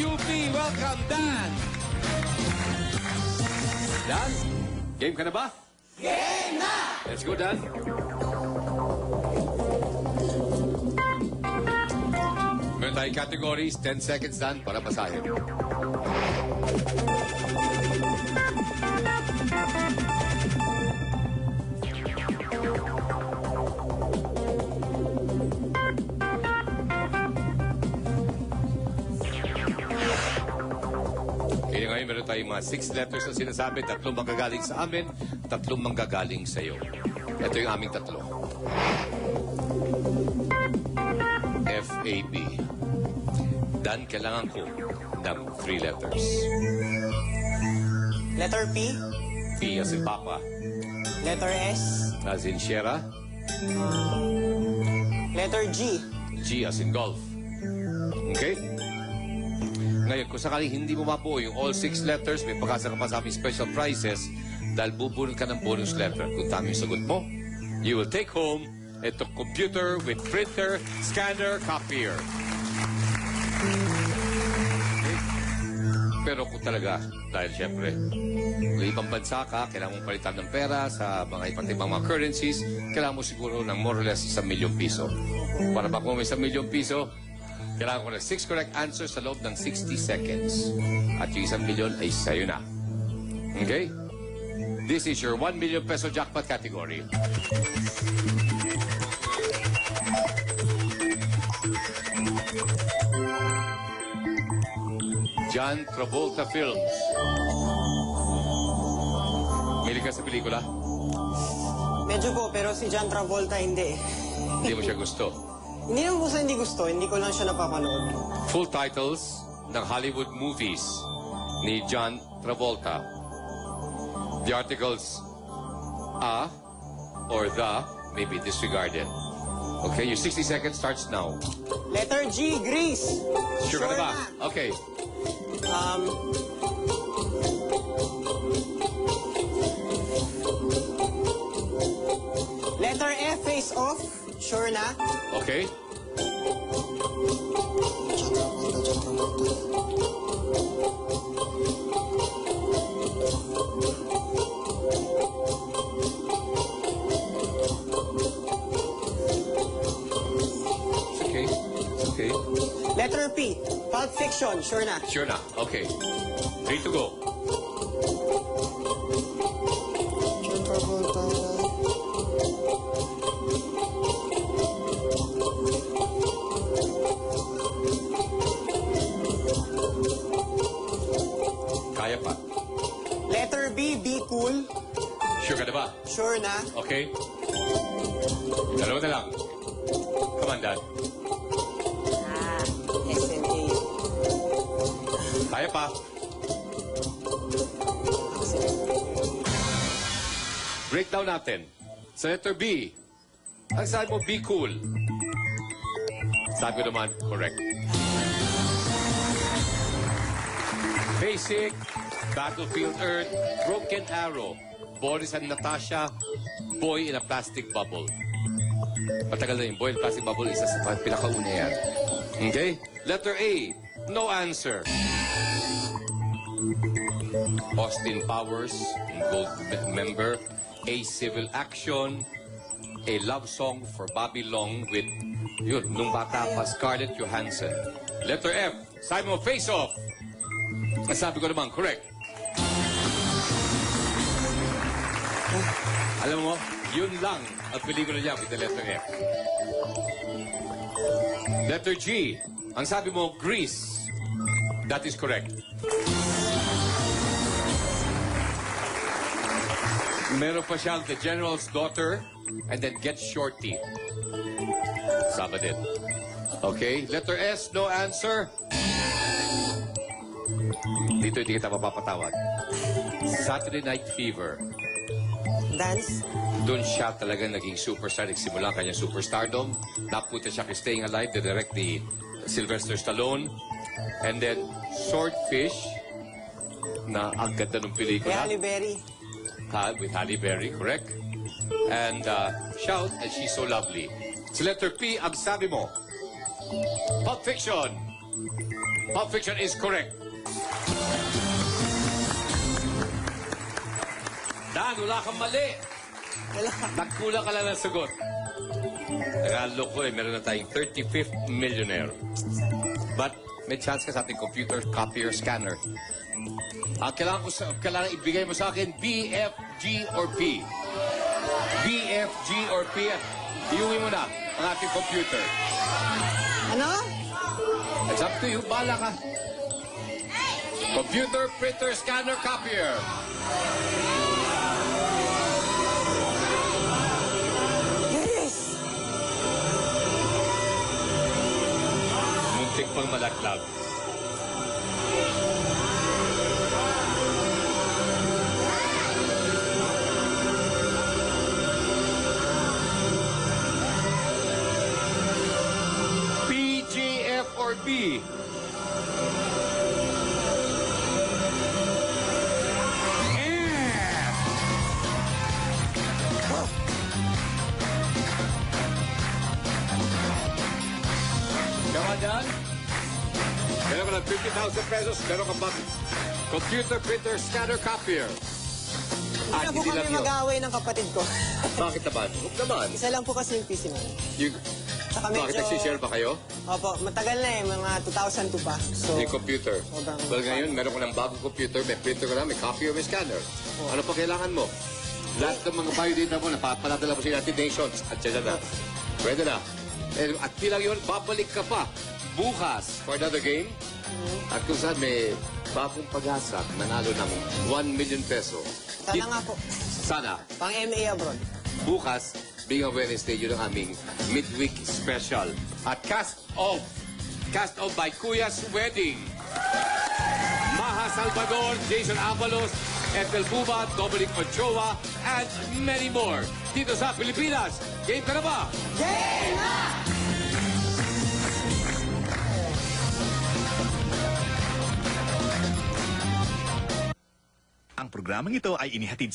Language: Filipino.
UP. Welcome, Dan. Dan, game ka na ba? Game na! Let's go, Dan. Meron tayong categories, 10 seconds, Dan, para basahin. Kaya ngayon, meron tayong mga 6 letters na sinasabi, 3 manggagaling sa amin, 3 manggagaling sa iyo. Ito yung aming 3. F-A-B. Dan, kailangan ko ng 3 letters. Letter P. P as in Papa. Letter S. As in Sierra. Letter G. G as in Golf. Okay? Ngayon, kung sakaling hindi mo mabuo yung all 6 letters, may pagkasa ka pa sa aming special prizes dahil bubunod ka ng bonus letter. Kung tama yung sagot mo, you will take home ito computer with printer, scanner, copier. Okay? Pero kung talaga, dahil syempre, kung ibang bansa ka, kailangan mong palitan ng pera sa mga iba't ibang mga currencies, kailangan mo siguro ng more or less 1 million piso. Para ba kung may 1 million piso, kailangan ko ng 6 correct answers sa loob ng 60 seconds. At yung 1 million ay sa'yo na. Okay? This is your 1 million peso jackpot category. John Travolta Films. Mahilig ka sa pelikula? Medyo po, pero si John Travolta hindi. Hindi mo siya gusto. Hindi naman po sa hindi gusto, hindi ko lang siya napapanood. Full titles ng Hollywood movies ni John Travolta. The articles a or the may be disregarded. Okay, your 60 seconds starts now. Letter G, Grease. Sure ka na ba? Okay. Letter F, Face Off. Sure na. Okay. It's okay. It's okay. Letter P, Pulp Fiction. Sure na. Sure na. Okay. 3 to go. John Travolta. Kaya pa. Letter B, Be Cool. Sure ka na ba? Sure na. Okay. Dalawa na lang. Come on, Dad. SNA. Kaya pa. Breakdown natin. Sa letter B, ang sabi mo, be cool. Sabi ko naman, correct. Basic, Battlefield Earth, Broken Arrow, Boris and Natasha, Boy in a Plastic Bubble. Matagal na yung Boy in a Plastic Bubble, isa sa pinakauna yan. Okay? Letter A, no answer. Austin Powers, Gold member, A Civil Action, A Love Song for Bobby Long with, yun, nung bata pa, Scarlett Johansson. Letter F, Simon Face Off. Ang sabi ko naman, correct. Alam mo, yun lang ang pelikula niya with the letter F. Letter G, ang sabi mo, Grease. That is correct. Meron pa siyang The General's Daughter and then Get Shorty. Sama din. Okay, letter S, no answer. Dito hindi kita mapapatawad. Saturday Night Fever. Dance. Doon siya talaga naging superstar. Nagsimula ang kanyang superstardom. Napunta siya kay Staying Alive to direct ni Sylvester Stallone. And then, Swordfish, na ang ganda ng Kay pelikula. Halle Berry. With Halle Berry, correct? And Shout, and She's So Lovely. Sa letter P, ang sabi mo, Pulp Fiction. Pulp Fiction is correct. Dan, wala kang mali. Wala. Nagkulang ka lang ng sagot. Regalo ko meron na tayong 35th millionaire. But may chance ka sa ating computer copier scanner. Kailangan ibigay mo sa akin B, F, G, or P. B, F, G, or P. Iuwi mo na ang ating computer. Ano? It's up to you. Bala ka. Computer, printer, scanner, copier. Yes! Muntik pang malaglag. P, G, F, or B? Come dyan. Meron ka ng 50,000 pesos. Meron ka bang computer, printer, scanner, copier? Hindi na po kami mag-aaway ng kapatid ko. Bakit naman? Huwag naman. Isa lang po kasi yung PC namin. Tsaka Bakit nagsishare ba kayo? Opo, matagal na mga 2002 pa. So, Yung computer. Sobrang- Well, ngayon, meron ka ng bagong computer, may printer ka na, may copier, may scanner. Ano pa kailangan mo? Lahat ng mga biodata mo, napapalatala mo sa United Nations. At dyan na. Pwede na. At di lang yun, babalik ka pa bukas for another game. At kung saan may bagong pag-asa, nanalo ng 1 million peso. sana nga po. Sana. Pang MA abroad. Bukas, being a Wednesday, yun ang aming midweek special. At cast off by Kuya's Wedding. Maha Salvador, Jason Avalos, Ethel Buba, Dominic Ochoa, and many more. Dito sa Pilipinas. Game ka na ba? Game na! Ang programang ito ay inihatid